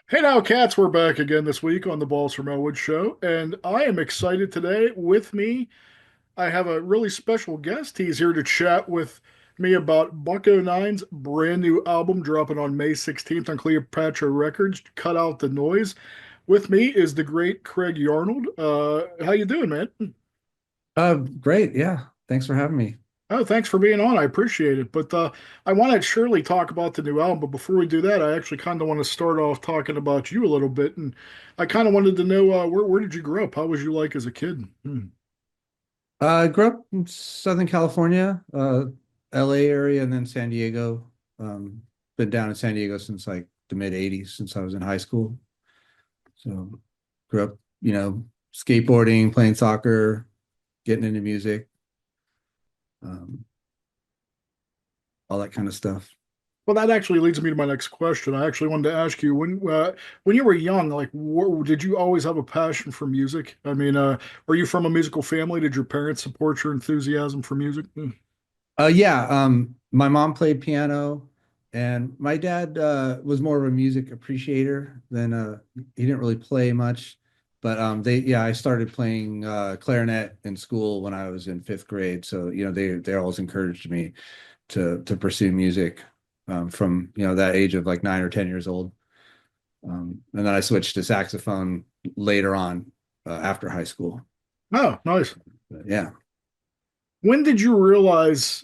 Hey now, cats, we're back again this week on the Balls from Ellwood show, and I am excited today. With me, I have a really special guest. He's here to chat with me about Bucko Nine's brand new album dropping on May 16th on Cleopatra Records, Cut Out the Noise. With me is the great Craig Yarnold. How you doing, man? Great. Yeah. Thanks for having me. Oh, thanks for being on. I appreciate it. But I want to surely talk about the new album. But before we do that, I actually kind of want to start off talking about you a little bit. And I kind of wanted to know where did you grow up? How was you like as a kid? Hmm. I grew up in Southern California, LA area, and then San Diego. Been down in San Diego since like the mid 80s, since I was in high school. So grew up, skateboarding, playing soccer, getting into music, um, all that kind of stuff. Well, that actually leads me to my next question. I actually wanted to ask you when you were young, like, did you always have a passion for music? I mean, were you from a musical family? Did your parents support your enthusiasm for music? Hmm. Yeah, my mom played piano, and my dad was more of a music appreciator than he didn't really play much. But yeah, I started playing clarinet in school when I was in fifth grade. So they always encouraged me to pursue music from that age of like 9 or 10 years old. And then I switched to saxophone later on after high school. Oh, nice. But yeah. When did you realize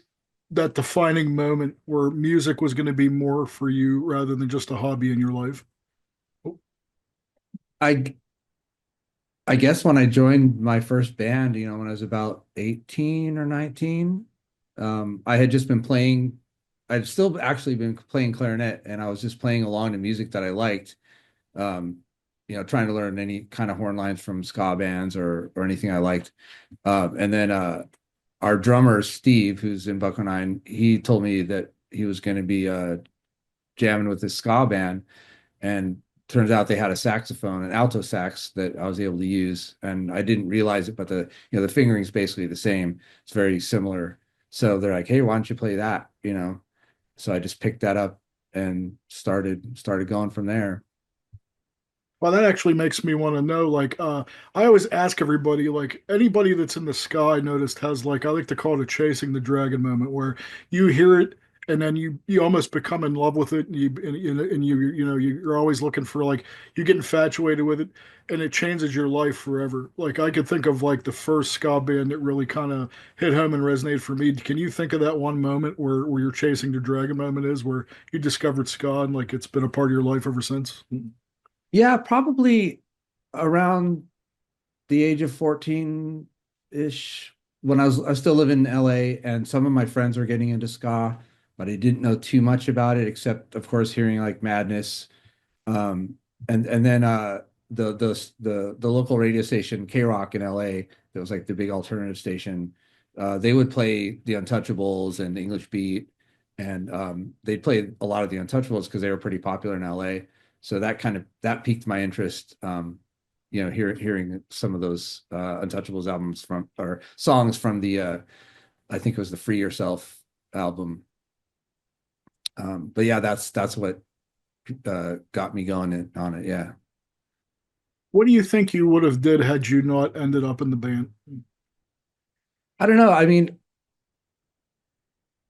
that defining moment where music was going to be more for you rather than just a hobby in your life? Oh, I I guess when I joined my first band, when I was about 18 or 19, I had just been playing, I'd still actually been playing clarinet, and I was just playing along to music that I liked. Um, trying to learn any kind of horn lines from ska bands or anything I liked. And then our drummer, Steve, who's in Bucko Nine, he told me that he was going to be jamming with this ska band, and turns out they had a saxophone, an alto sax that I was able to use, and I didn't realize it, but the fingering is basically the same. It's very similar. So they're like, "Hey, why don't you play that?" So I just picked that up and started going from there. well, that actually makes me want to know. Like, I always ask everybody, like, anybody that's in the sky, I noticed has like I like to call it a chasing the dragon moment, where you hear it and then you almost become in love with it, and you're always looking for like you get infatuated with it, and it changes your life forever. Like, I could think of like the first ska band that really kind of hit home and resonated for me. Can you think of that one moment where you're chasing the dragon moment is where you discovered ska and like it's been a part of your life ever since? Yeah, probably around the age of 14-ish, when I was still living in LA, and some of my friends were getting into ska, but I didn't know too much about it except of course hearing like Madness. And then the local radio station K Rock in LA, that was like the big alternative station. They would play the Untouchables and English Beat, and they'd play a lot of the Untouchables because they were pretty popular in LA. So that piqued my interest. Hearing some of those Untouchables albums from, or songs from the I think it was the Free Yourself album. But yeah, that's what got me going on it. Yeah. What do you think you would have did had you not ended up in the band? I don't know. I mean,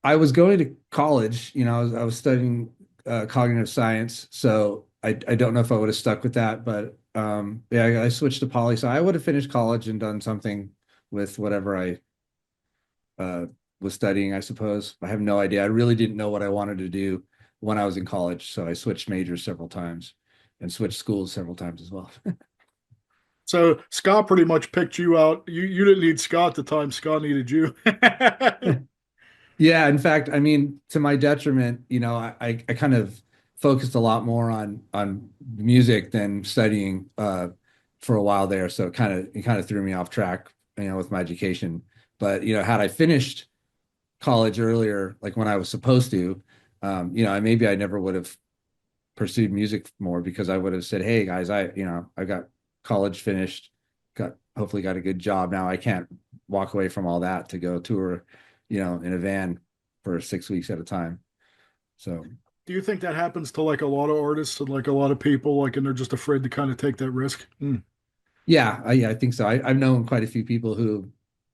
I was going to college, I was studying cognitive science, so I don't know if I would have stuck with that, but yeah, I switched to poli sci. I would have finished college and done something with whatever I uh, was studying, I suppose. I have no idea. I really didn't know what I wanted to do when I was in college, so I switched majors several times and switched schools several times as well. So Scott pretty much picked you out. You didn't need Scott at the time. Scott needed you. Yeah, in fact, I mean, to my detriment, I kind of focused a lot more on music than studying for a while there. So it kind of threw me off track, with my education. But had I finished college earlier, like when I was supposed to, maybe I never would have pursued music more, because I would have said, "Hey guys, I got college finished, hopefully got a good job. Now I can't walk away from all that to go tour, in a van for 6 weeks at a time." So Do you think that happens to like a lot of artists and like a lot of people, like, and they're just afraid to kind of take that risk? Mm. Yeah, I think so. I've known quite a few people who,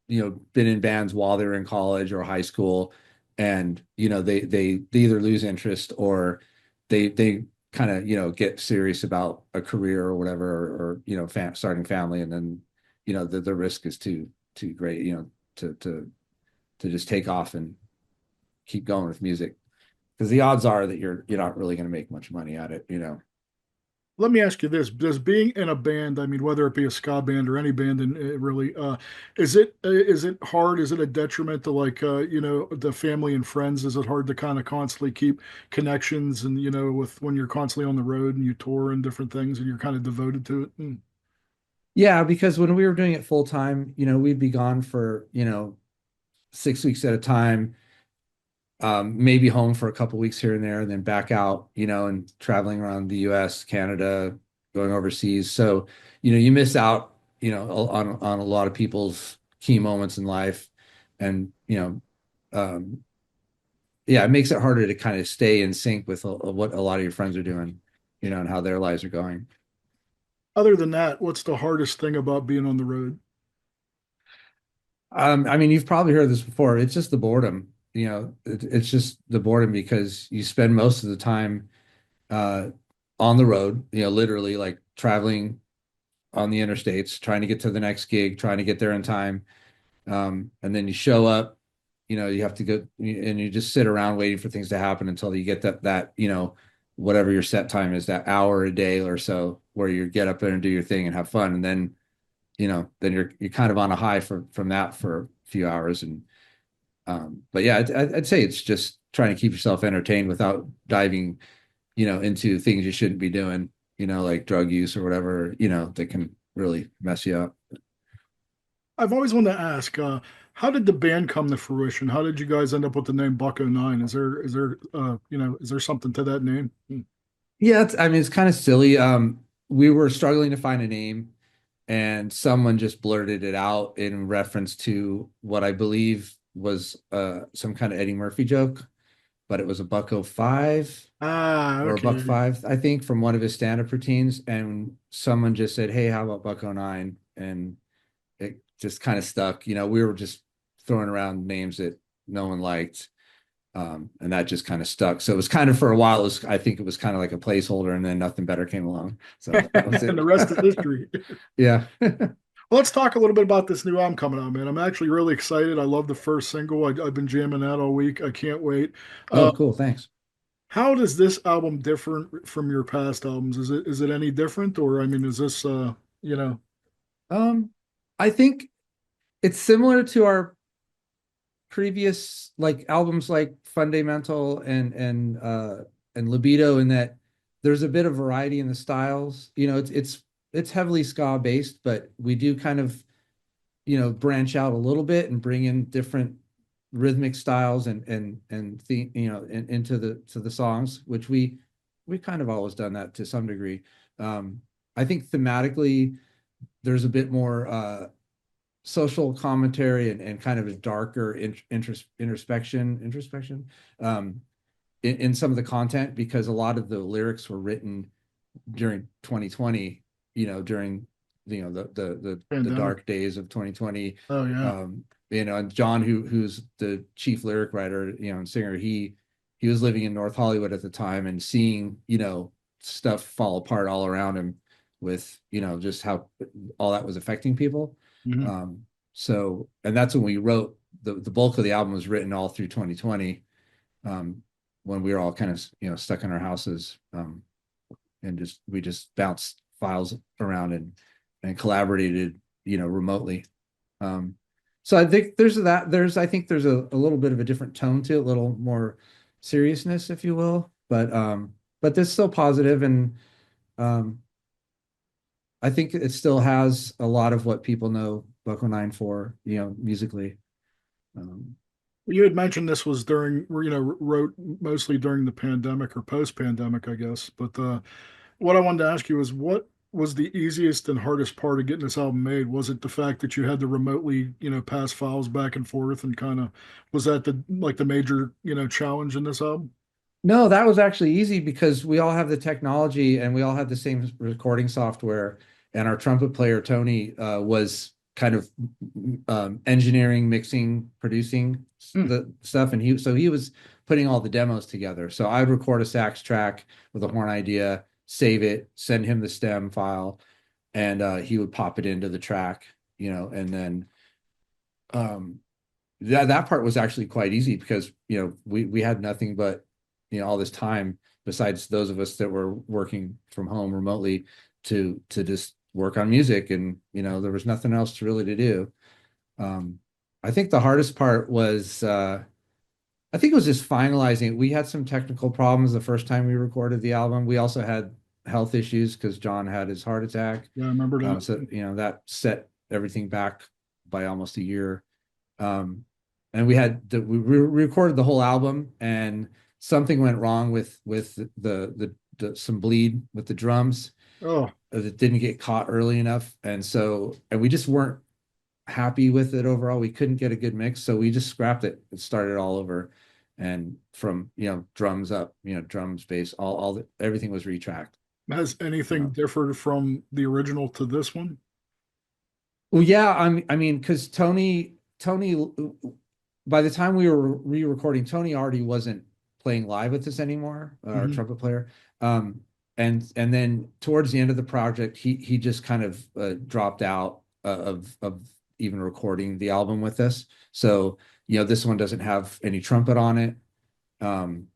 been in bands while they were in college or high school, and they either lose interest or they kind of get serious about a career or whatever, or starting family, and then the risk is too great, to just take off and keep going with music because the odds are that you're not really going to make much money at it. Let me ask you this: does being in a band, I mean, whether it be a ska band or any band, and really, is it hard? Is it a detriment to like the family and friends? Is it hard to kind of constantly keep connections and with when you're constantly on the road and you tour and different things and you're kind of devoted to it? Mm. Yeah, because when we were doing it full time, we'd be gone for 6 weeks at a time, maybe home for a couple weeks here and there, and then back out, and traveling around the US, Canada, going overseas. So, you miss out, on a lot of people's key moments in life. And, yeah, it makes it harder to kind of stay in sync with what a lot of your friends are doing, and how their lives are going. Other than that, what's the hardest thing about being on the road? I mean, you've probably heard this before. It's just the boredom. It's just the boredom because you spend most of the time uh, on the road, literally like traveling on the interstates, trying to get to the next gig, trying to get there in time. And then you show up, you have to go and you just sit around waiting for things to happen until you get that, whatever your set time is, that hour a day or so where you get up there and do your thing and have fun. And then, then you're kind of on a high from that for a few hours. And but yeah, I'd say it's just trying to keep yourself entertained without diving into things you shouldn't be doing, like drug use or whatever, that can really mess you up. I've always wanted to ask, how did the band come to fruition? How did you guys end up with the name Bucko Nine? Is there something to that name? Mm. Yeah, I mean, it's kind of silly. We were struggling to find a name, and someone just blurted it out in reference to what I believe was some kind of Eddie Murphy joke, but it was a Bucko Five Ah, or a Buck okay. Five, I think, from one of his stand-up routines. And someone just said, "Hey, how about Bucko Nine?" And it just kind of stuck. We were just throwing around names that no one liked. And that just kind of stuck. So it was kind of for a while, I think it was kind of like a placeholder, and then nothing better came along. So that was And it. the rest is history. Yeah. Well, let's talk a little bit about this new album coming out, man. I'm actually really excited. I love the first single. I've been jamming that all week. I can't wait. Uh, Oh, cool. Thanks. how does this album differ from your past albums? Is it any different, or I mean, is this you know? I think it's similar to our previous like albums like Fundamental and Libido in that there's a bit of variety in the styles. It's heavily ska based, but we do kind of branch out a little bit and bring in different rhythmic styles and the into the songs, which we kind of always done that to some degree. I think thematically there's a bit more social commentary and kind of a darker introspection in some of the content because a lot of the lyrics were written during 2020, during the Pandemic. dark days of 2020. Oh yeah. And John, who's the chief lyric writer, and singer, he was living in North Hollywood at the time and seeing, stuff fall apart all around him with, just how all that was affecting people. Mhm. Um, and that's when we wrote the bulk of the album was written all through 2020, when we were all kind of, stuck in our houses. And we just bounced files around and collaborated, remotely. Um, so I think I think there's a little bit of a different tone to it, a little more seriousness, if you will. But there's still positive and um I think it still has a lot of what people know Buckle Nine for, musically. Um, You had mentioned this was during, wrote mostly during the pandemic or post-pandemic, I guess. But what I wanted to ask you is, what was the easiest and hardest part of getting this album made? Was it the fact that you had to remotely, pass files back and forth and kind of was that the major, challenge in this album? No, that was actually easy because we all have the technology and we all had the same recording software. And our trumpet player, Tony, was kind of engineering, mixing, producing Hmm. the stuff. And he was putting all the demos together. So I'd record a sax track with a horn idea, save it, send him the stem file, and he would pop it into the track, and then um, that part was actually quite easy because we had nothing but all this time besides those of us that were working from home remotely to just work on music, and there was nothing else to really to do. um I think the hardest part was I think it was just finalizing. We had some technical problems the first time we recorded the album. We also had health issues because John had his heart attack. Yeah, I remember that. So that set everything back by almost a year. um, and we recorded the whole album, and something went wrong with some bleed with the drums Oh, that didn't get caught early enough, and we just weren't happy with it overall. We couldn't get a good mix, so we just scrapped it and started all over, and from drums up, drums, bass, everything was retracked. has anything Uh, differed from the original to this one? well, yeah, I mean, because Tony, by the time we were re-recording, Tony already wasn't playing live with us anymore, our Hmm. trumpet player. Um, and then towards the end of the project, he just kind of dropped out of even recording the album with us. So this one doesn't have any trumpet on it, um,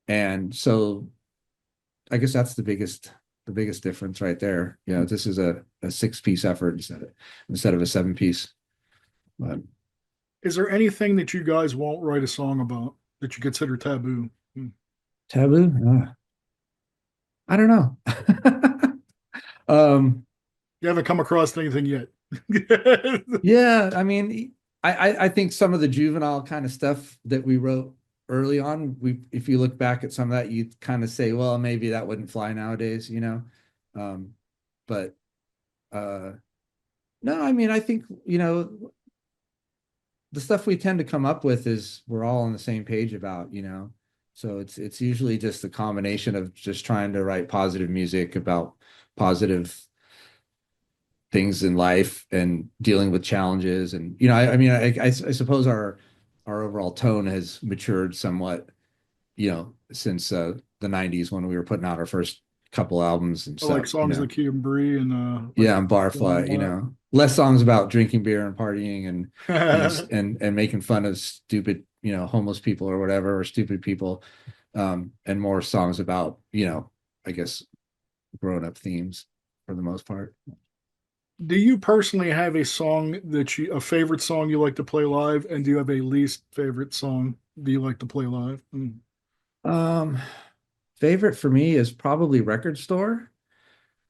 and so I guess that's the biggest difference right there. This is a six-piece effort instead of a seven-piece. But Is there anything that you guys won't write a song about that you consider taboo? Hmm. taboo? I don't know. um, You haven't come across anything yet. yeah, I mean, I think some of the juvenile kind of stuff that we wrote early on, if you look back at some of that, you kind of say, well, maybe that wouldn't fly nowadays. Um, but uh, no, I mean, I think, the stuff we tend to come up with is we're all on the same page about. So it's usually just a combination of just trying to write positive music about positive things in life and dealing with challenges. And I mean, I suppose our overall tone has matured somewhat, since the '90s when we were putting out our first couple albums and I like stuff. songs like Key and Bree and like Yeah, and Barfly, all less songs about drinking beer and partying and that. and making fun of stupid, homeless people or whatever, or stupid people, and more songs about, I guess, grown up themes for the most part. Do you personally have a song a favorite song you like to play live, and do you have a least favorite song do you like to play live? Mm. Um, Favorite for me is probably Record Store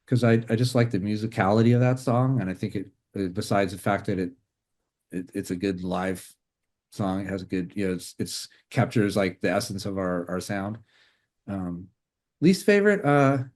because I just like the musicality of that song, and I think besides the fact that it's a good live song, it has a good, it's captures like the essence of our sound. Um, Least favorite, I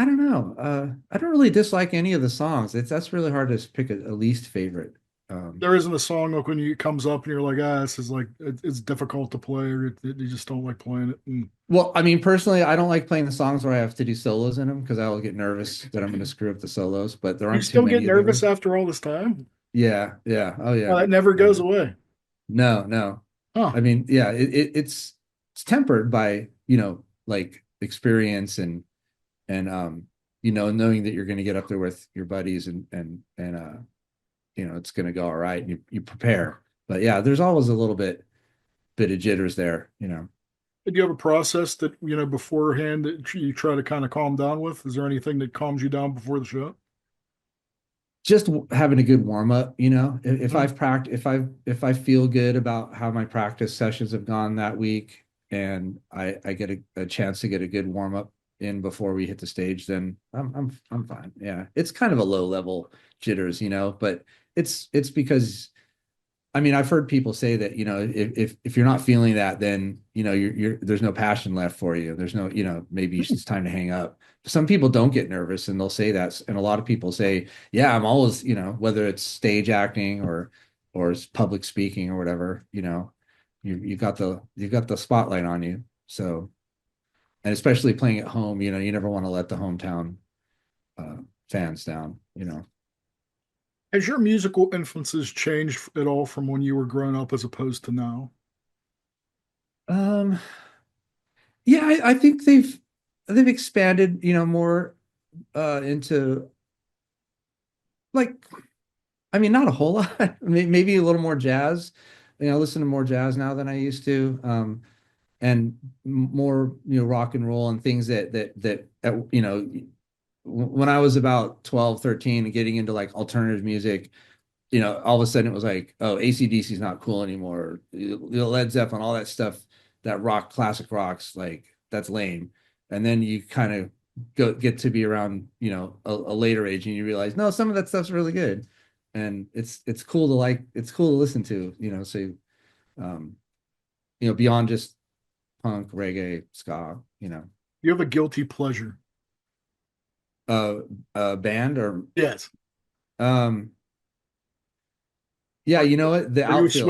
don't know. I don't really dislike any of the songs. That's really hard to pick a least favorite. Um, There isn't a song like when it comes up and you're like, this is like it's difficult to play, or you just don't like playing it. Mm. well, I mean, personally, I don't like playing the songs where I have to do solos in them because I will get nervous that I'm going to screw up the solos, but there You aren't too still get many of nervous those. after all this time? Yeah, yeah. Oh Well, yeah. that never goes away. No, no. Huh. I mean, yeah, it's tempered by, like experience and knowing that you're going to get up there with your buddies and it's going to go all right. And you prepare. But yeah, there's always a little bit of jitters there. Do you have a process that, beforehand that you try to kind of calm down with? Is there anything that calms you down before the show? Just having a good warm up, if Mm. I've practiced, if I feel good about how my practice sessions have gone that week, and I get a chance to get a good warm up in before we hit the stage, then I'm fine. Yeah, it's kind of a low level jitters, but it's because I mean, I've heard people say that, if you're not feeling that, then, you're there's no passion left for you. There's no, maybe it's time to hang up. Some people don't get nervous and they'll say that. And a lot of people say, yeah, I'm always, whether it's stage acting or public speaking or whatever, you've got the spotlight on you. So, and especially playing at home, you never want to let the hometown uh, fans down. Has your musical influences changed at all from when you were growing up as opposed to now? Um, yeah, I think they've expanded, more into like, I mean, not a whole lot, maybe a little more jazz. I listen to more jazz now than I used to. And more, rock and roll and things when I was about 12, 13 and getting into like alternative music, all of a sudden it was like, oh, AC/DC is not cool anymore. Led Zeppelin, all that stuff, that rock, classic rocks, like that's lame. And then you kind of get to be around, a later age and you realize, no, some of that stuff's really good. And it's cool to it's cool to listen to, so um, beyond just punk, reggae, ska. You have a guilty pleasure. Uh, band or Yes. um, yeah, Are, you know what? The are you a outfield.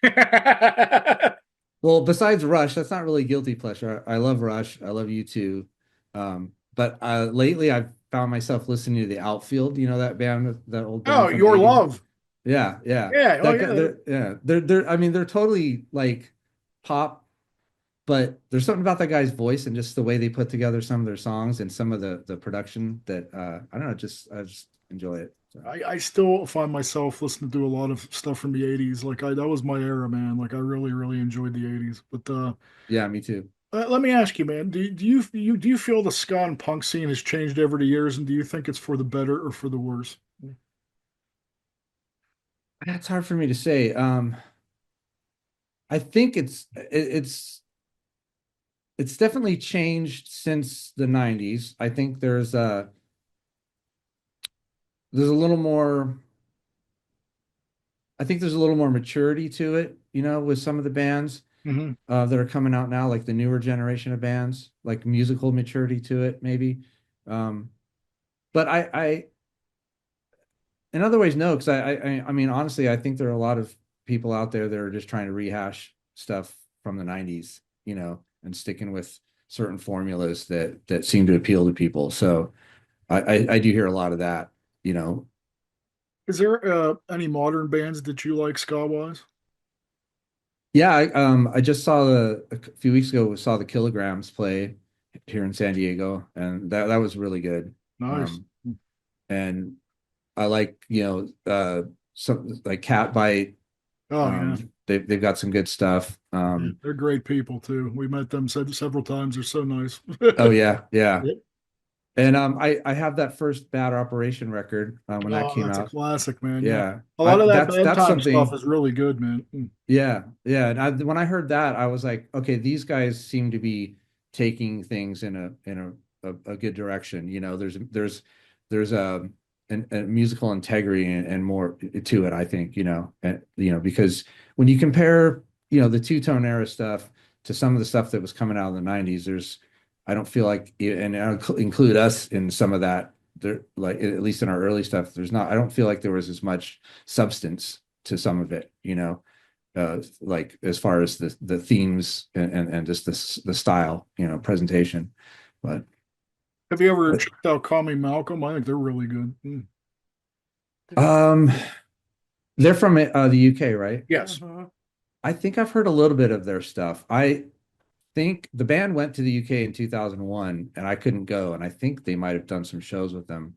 Swiftie? Well, besides Rush, that's not really guilty pleasure. I love Rush. I love you too. But lately I've found myself listening to the Outfield. You know that band, that old Oh, band from your the 80s? love. Yeah, yeah. Yeah. Oh, That guy, yeah. they're I mean, they're totally like pop, but there's something about that guy's voice and just the way they put together some of their songs and some of the production that I don't know, I just enjoy it. So I still find myself listening to a lot of stuff from the 80s. Like that was my era, man. Like I really, really enjoyed the 80s. But yeah, me too. let me ask you, man, do you feel the ska and punk scene has changed over the years, and do you think it's for the better or for the worse? That's hard for me to say. I think it's definitely changed since the 90s. I think there's a little more I think there's a little more maturity to it, with some of the bands Hmm. that are coming out now, like the newer generation of bands, like musical maturity to it, maybe. Um, but in other ways, no, because I mean, honestly, I think there are a lot of people out there that are just trying to rehash stuff from the 90s, and sticking with certain formulas that seem to appeal to people. So I do hear a lot of that, you know. Is there any modern bands that you like ska wise? Yeah, I just saw a few weeks ago saw the Kilograms play here in San Diego, and that was really good. Nice. Um, and I like, some like Cat Bite. Oh yeah. They've got some good stuff. Yeah, they're great people too. We met them several times. They're so nice. Oh yeah, yeah. Yep. And I have that first Bad Operation record when that Oh, came that's a out. classic, man. Yeah. Yeah, A I lot of that that's bedtime stuff something. is really good, man. Mm. Yeah, yeah. And when I heard that, I was like, okay, these guys seem to be taking things in a good direction. There's a musical integrity and more to it, I think, because when you compare, the two-tone era stuff to some of the stuff that was coming out in the 90s, I don't feel like, and I'll include us in some of that, there, like at least in our early stuff, I don't feel like there was as much substance to some of it, like as far as the themes and just the style, presentation. But Have you ever checked out Call Me Malcolm? I think they're really good. Mm. um, they're from the UK, right? Yes. I think I've heard a little bit of their stuff. I think the band went to the UK in 2001, and I couldn't go, and I think they might have done some shows with them.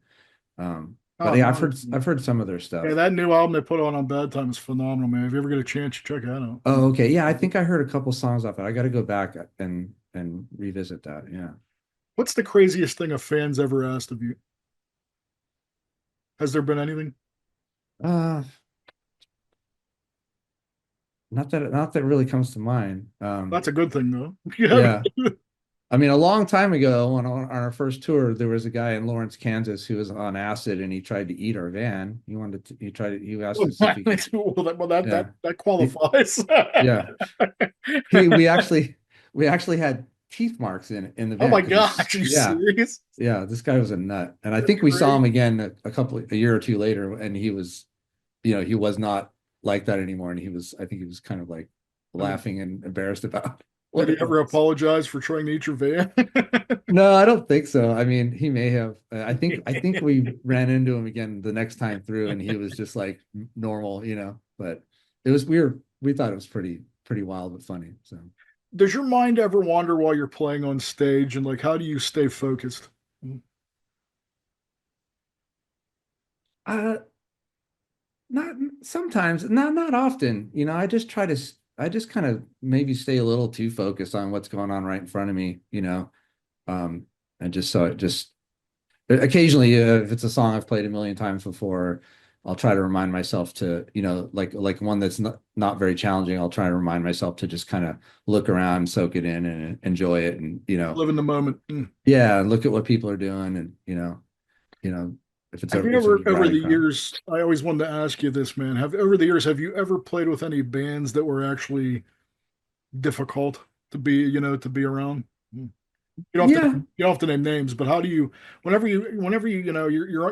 But Oh, yeah, nice. I've heard some of their Yeah, stuff. that new album they put on Bad Time is phenomenal, man. If you ever get a chance, you check that out. Mm. Oh, okay. Yeah, I think I heard a couple songs off it. I got to go back and revisit that. Yeah. What's the craziest thing a fan's ever asked of you? Has there been anything? Uh, not that really comes to mind. That's a good thing, though. Yeah. Yeah. I mean, a long time ago, on our first tour, there was a guy in Lawrence, Kansas, who was on acid, and he tried to eat our van. He asked us if he could. Well, Yeah, that he, qualifies. yeah. He we actually had teeth marks in the Oh van my because he's gosh, are you yeah, serious? yeah. This guy was a nut, and I That's think we saw him great. again a year or two later, and he was not like that anymore, and I think he was kind of like Uh, laughing and embarrassed about did what he it ever was. apologize for trying to eat your van? No, I don't think so. I mean, he may have. I think we ran into him again the next time through, and he was just like normal, you know. But it was weird. We thought it was pretty wild but funny. So, Does your mind ever wander while you're playing on stage, and like how do you stay focused? uh, not sometimes, not often. You know, I just try to. I just kind of maybe stay a little too focused on what's going on right in front of me. You know, um, and just so it just occasionally, if it's a song I've played a million times before, I'll try to remind myself to, you know, like one that's not very challenging. I'll try to remind myself to just kind of look around, soak it in, and enjoy it, and Live in the moment. yeah, look at what people are doing, and you know, if it's Have you if ever, there's a over rowdy the crowd. years, I always wanted to ask you this, man. Have over the years, have you ever played with any bands that were actually difficult to be, to be around? You don't have to, Yeah. you don't have to name names, but how do you, whenever you,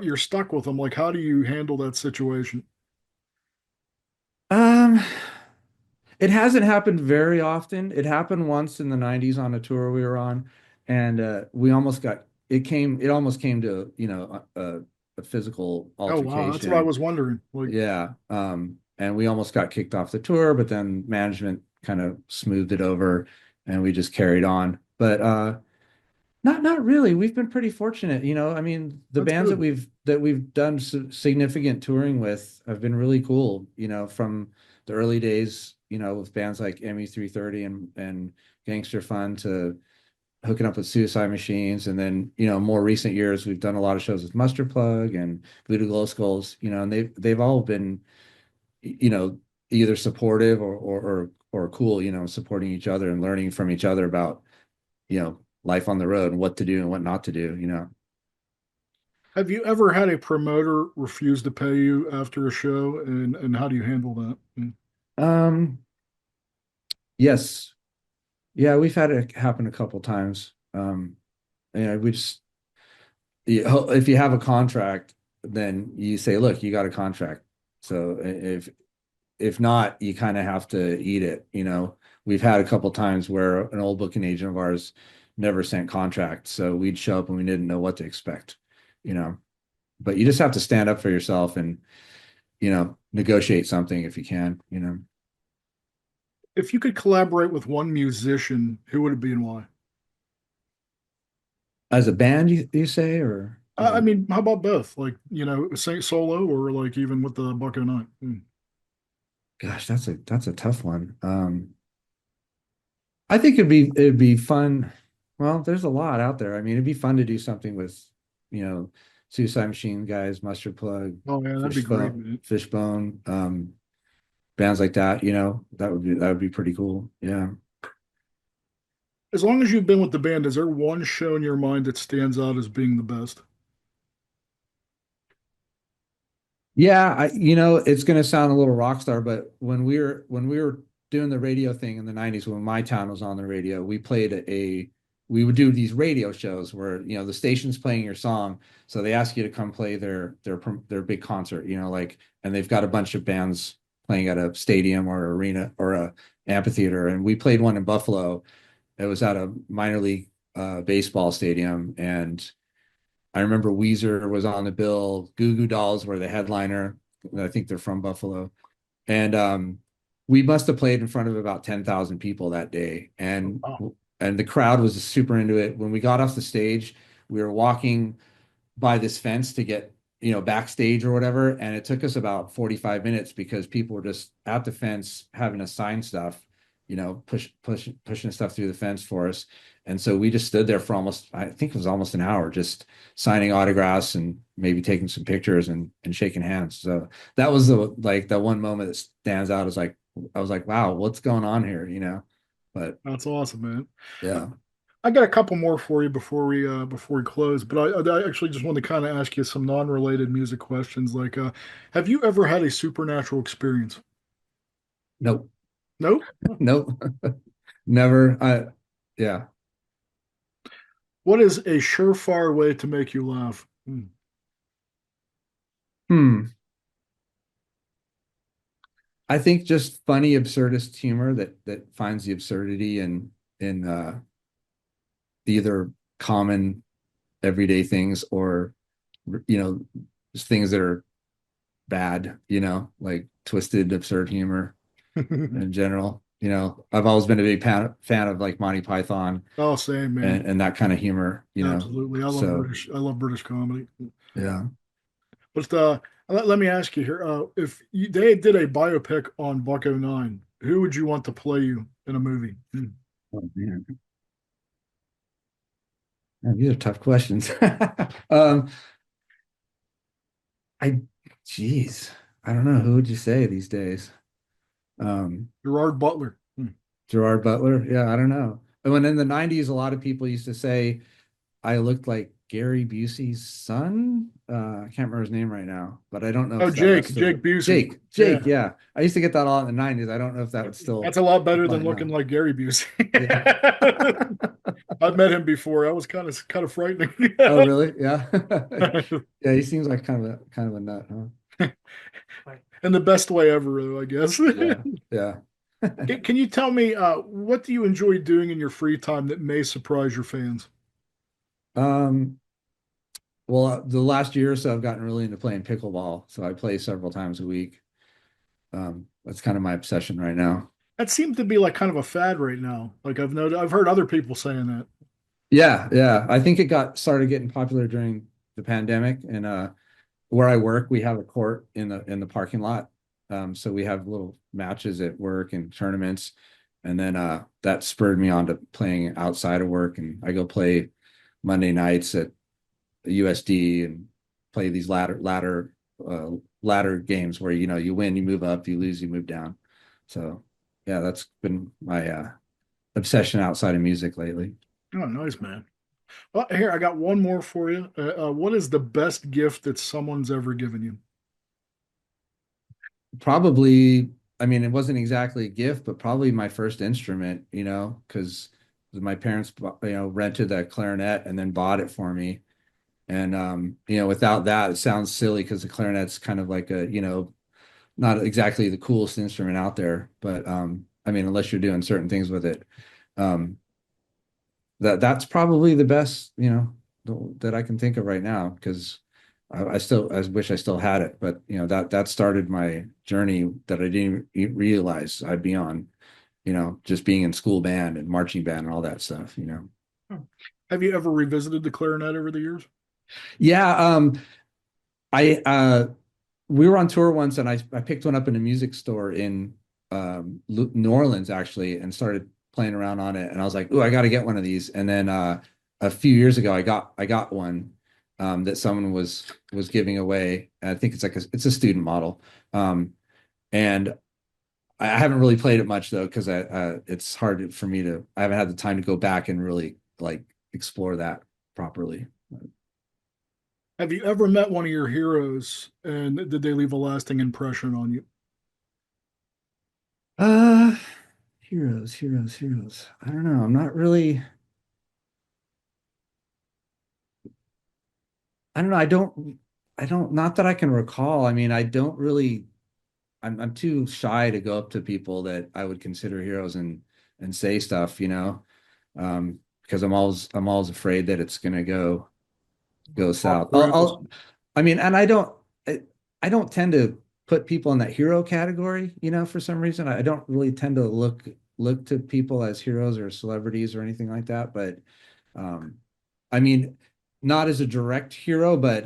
you're stuck with them, like how do you handle that situation? Um, it hasn't happened very often. It happened once in the 90s on a tour we were on, and we almost got it almost came to, you know, a physical Oh wow, that's what I altercation. was wondering. Like, Yeah. And we almost got kicked off the tour, but then management kind of smoothed it over and we just carried on. But not really. We've been pretty fortunate, you know. I mean, the that's bands that good. we've done significant touring with have been really cool, you know, from the early days, you know, with bands like ME330 and Gangster Fun to hooking up with Suicide Machines, and then, you know, more recent years we've done a lot of shows with Mustard Plug and Voodoo Glow Skulls, you know, and they've all been, you know, either supportive or cool, you know, supporting each other and learning from each other about, you know, life on the road and what to do and what not to do, you know. Have you ever had a promoter refuse to pay you after a show, and how do you handle that? Um, yes. Yeah, we've had it happen a couple times. Yeah, we just if you have a contract, then you say, look, you got a contract. So if not, you kind of have to eat it. You know, we've had a couple times where an old booking agent of ours never sent contracts, so we'd show up and we didn't know what to expect. You know, but you just have to stand up for yourself and, you know, negotiate something if you can. You know, If you could collaborate with one musician, who would it be and why? as a band, you say, or as I a mean, how about both? Like, sing solo or like even with the Bucko Nine. gosh, that's a tough one. I think it'd be fun. Well, there's a lot out there. I mean, it'd be fun to do something with, you know, Suicide Machine guys, Mustard Plug, Oh yeah, that'd be great, man. Fishbone, bands like that. You know, that would be pretty cool. Yeah. As long as you've been with the band, is there one show in your mind that stands out as being the best? Yeah, you know, it's going to sound a little rock star, but when we were doing the radio thing in the 90s, when my town was on the radio, we would do these radio shows where, you know, the station's playing your song, so they ask you to come play their big concert, you know, like, and they've got a bunch of bands playing at a stadium or arena or a amphitheater, and we played one in Buffalo. It was at a minor league baseball stadium, and I remember Weezer was on the bill. Goo Goo Dolls were the headliner. I think they're from Buffalo. And we must have played in front of about 10,000 people that day. Oh, And the crowd was super into it. When we got off the stage, we were walking by this fence to get, you know, backstage or whatever. And it took us about 45 minutes because people were just at the fence having to sign stuff, you know, pushing stuff through the fence for us. And so we just stood there for almost, I think it was almost an hour, just signing autographs and maybe taking some pictures and shaking hands. So that was the one moment that stands out as like, I was like, wow, what's going on here, you know? But that's awesome, man. yeah, I got a couple more for you before we close, but I actually just want to kind of ask you some non-related music questions. Like, have you ever had a supernatural experience? nope, Nope. nope, never. Yeah. What is a surefire way to make you laugh? Hmm. I think just funny absurdist humor that finds the absurdity in either common everyday things or you know just things that are bad, like twisted, absurd humor in general. I've always been a big fan of like Monty Python Oh, same man. and that kind of humor, Absolutely. So I love British comedy. yeah. But let me ask you here, if they did a biopic on Buck '09, who would you want to play you in a movie? Hmm. Oh, man. Man, these are tough questions. I, geez, I don't know. Who would you say these days? Um, Gerard Butler. Hmm. Gerard Butler? Yeah, I don't know. And when in the 90s, a lot of people used to say I looked like Gary Busey's son. I can't remember his name right now, but I don't know Oh, if that's Jake still Busey. Jake, Yeah, yeah. I used to get that all in the 90s. I don't know if that would still that's a lot better than apply looking now. like Gary Busey. Yeah. I've met him before. That was kind of frightening. Oh, really? Yeah. Yeah, he seems like kind of a nut, huh? In the best way ever, though, I guess. Yeah. Yeah. Can you tell me what do you enjoy doing in your free time that may surprise your fans? Um, well, the last year or so, I've gotten really into playing pickleball. So I play several times a week. That's kind of my obsession right now. That seems to be like kind of a fad right now. Like I've heard other people saying that. Yeah, yeah. I think it got started getting popular during the pandemic, and where I work, we have a court in the parking lot. So we have little matches at work and tournaments, and then that spurred me on to playing outside of work, and I go play Monday nights at the USD and play these uh, ladder games where you win, you move up, you lose, you move down. So yeah, that's been my obsession outside of music lately. Oh, nice, man. Well, here, I got one more for you. What is the best gift that someone's ever given you? Probably, I mean, it wasn't exactly a gift, but probably my first instrument, because my parents, rented that clarinet and then bought it for me. And without that, it sounds silly because the clarinet's kind of like not exactly the coolest instrument out there. But I mean, unless you're doing certain things with it, um, that's probably the best, that I can think of right now because I wish I still had it, but that started my journey that I didn't realize I'd be on, just being in school band and marching band and all that stuff. Oh. Have you ever revisited the clarinet over the years? Yeah, I we were on tour once and I picked one up in a music store in New Orleans actually and started playing around on it and I was like, "Ooh, I got to get one of these." And then a few years ago I got one that someone was giving away. I think it's a student model. And I haven't really played it much though because it's hard for me to I haven't had the time to go back and really like explore that properly. Have you ever met one of your heroes and did they leave a lasting impression on you? Uh heroes. I don't know. I'm not really I don't know. I don't, not that I can recall. I mean, I don't really, I'm too shy to go up to people that I would consider heroes and say stuff. Because I'm always afraid that it's gonna go Off south. the rails. I mean, and I don't tend to put people in that hero category, for some reason. I don't really tend to look to people as heroes or celebrities or anything like that. But um, I mean, not as a direct hero, but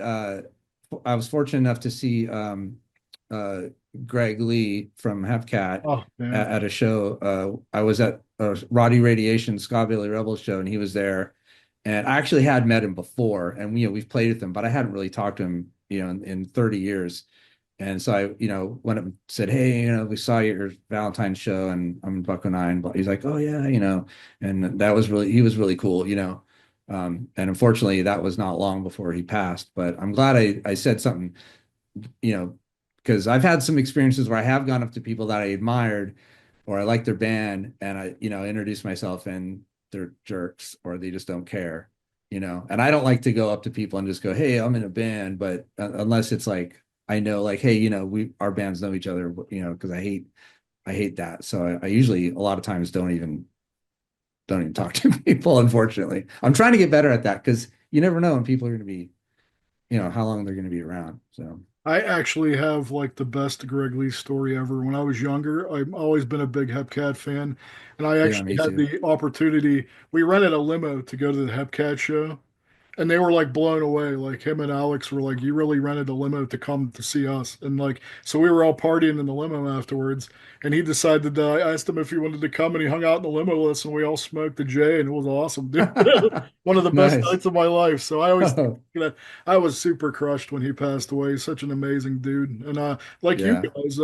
I was fortunate enough to see uh, Greg Lee from Hepcat Oh, yeah. at a show. I was at Roddy Radiation Ska Billy Rebels show, and he was there. And I actually had met him before, and we've played with him, but I hadn't really talked to him, in 30 years. And so I, went up and said, "Hey, we saw your Valentine's show, and I'm in Buck Nine." But he's like, "Oh yeah, and he was really cool. And unfortunately, that was not long before he passed. But I'm glad I said something, you know, because I've had some experiences where I have gone up to people that I admired or I like their band and I, introduce myself and they're jerks or they just don't care. And I don't like to go up to people and just go, "Hey, I'm in a band," but unless it's like I know like, hey, we our bands know each other, because I hate that. So I usually a lot of times don't even talk to people, unfortunately. I'm trying to get better at that because you never know when people are going to be, how long they're going to be around. So I actually have like the best Greg Lee story ever. When I was younger, I've always been a big Hepcat fan, and I yeah, actually me had too. the opportunity. We rented a limo to go to the Hepcat show, and they were like blown away. Like him and Alex were like, "You really rented a limo to come to see us?" And like, so we were all partying in the limo afterwards. And he decided that I asked him if he wanted to come, and he hung out in the limo with us, and we all smoked a J, and it was awesome, dude. One of the best Nice. nights of my life. So I always think Oh, that I was super crushed when he passed away. He's such an amazing dude, and like you yeah. guys,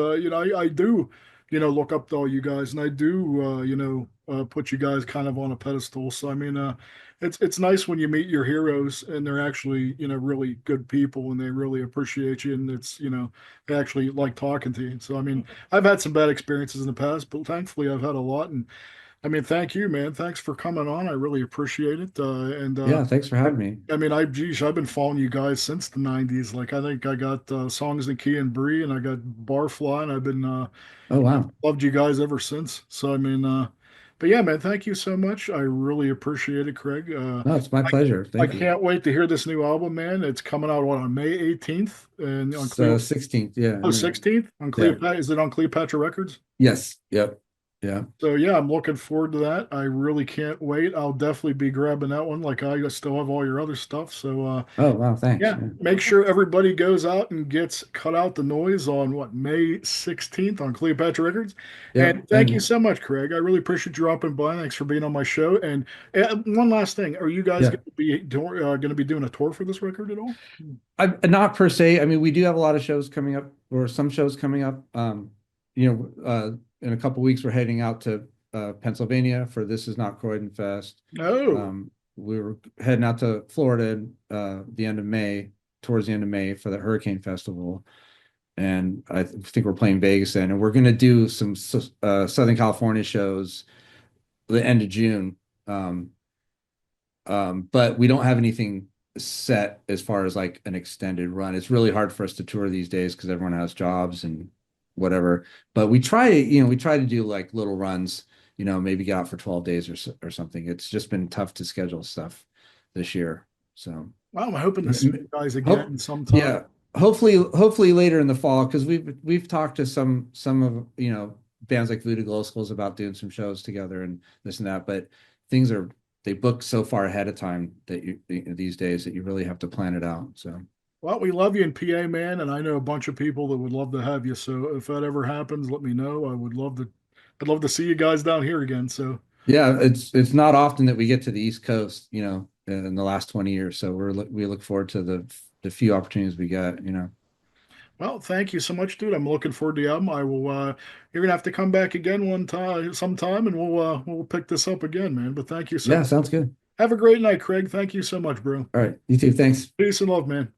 I do, look up to all you guys, and I do, put you guys kind of on a pedestal. So I mean, it's nice when you meet your heroes and they're actually, really good people and they really appreciate you and it's, they actually like talking to you. So I mean, I've had some bad experiences in the past, but thankfully I've had a lot. And I mean, thank you, man. Thanks for coming on. I really appreciate it. And Yeah, thanks for I, having me. I mean, geez, I've been following you guys since the '90s. Like, I think I got Songs in Key and Bree, and I got Barfly, and I've been Oh, wow. loved you guys ever since. So I mean, but yeah, man, thank you so much. I really appreciate it, Craig. No, it's my I pleasure. I Thank you. can't wait to hear this new album, man. It's coming out on May 18th and on So Cleo. 16th. Yeah. Oh, 16th on Yeah. Cleopatra. Is it on Cleopatra Records? Yes. Yep. Yeah. So yeah, I'm looking forward to that. I really can't wait. I'll definitely be grabbing that one. Like I still have all your other stuff. So Oh, wow. Thanks. yeah, Yeah. make sure everybody goes out and gets Cut Out the Noise on what, May 16th on Cleopatra Records. Yep. And thank you And so much, Craig. I really appreciate you dropping by. Thanks for being on my show. And one last thing, are you guys yeah. going to be doing a tour for this record at all? Not per se. I mean, we do have a lot of shows coming up, or some shows coming up. In a couple weeks, we're heading out to Pennsylvania for This Is Not Croydon Fest. No. We were heading out to Florida the end of May, towards the end of May for the Hurricane Festival, and I think we're playing Vegas then, and we're going to do some Southern California shows the end of June. Um, but we don't have anything set as far as like an extended run. It's really hard for us to tour these days because everyone has jobs and whatever. But we try to do like little runs, maybe get out for 12 days or something. It's just been tough to schedule stuff this year. So Well, I'm hoping to see you guys hope again sometime. yeah, hopefully later in the fall because we've talked to some of bands like Voodoo Glow Skulls about doing some shows together and this and that, but things are they book so far ahead of time that these days that you really have to plan it out. So Well, we love you in PA, man, and I know a bunch of people that would love to have you. So if that ever happens, let me know. I'd love to see you guys down here again. So, yeah, it's not often that we get to the East Coast, in the last 20 years. So we look forward to the few opportunities we get. well, thank you so much, dude. I'm looking forward to the album. I will. You're gonna have to come back again one time, sometime, and we'll pick this up again, man. But thank you so Yeah, much. sounds good. Have a great night, Craig. Thank you so much, bro. All right, you too. Thanks. Peace and love, man.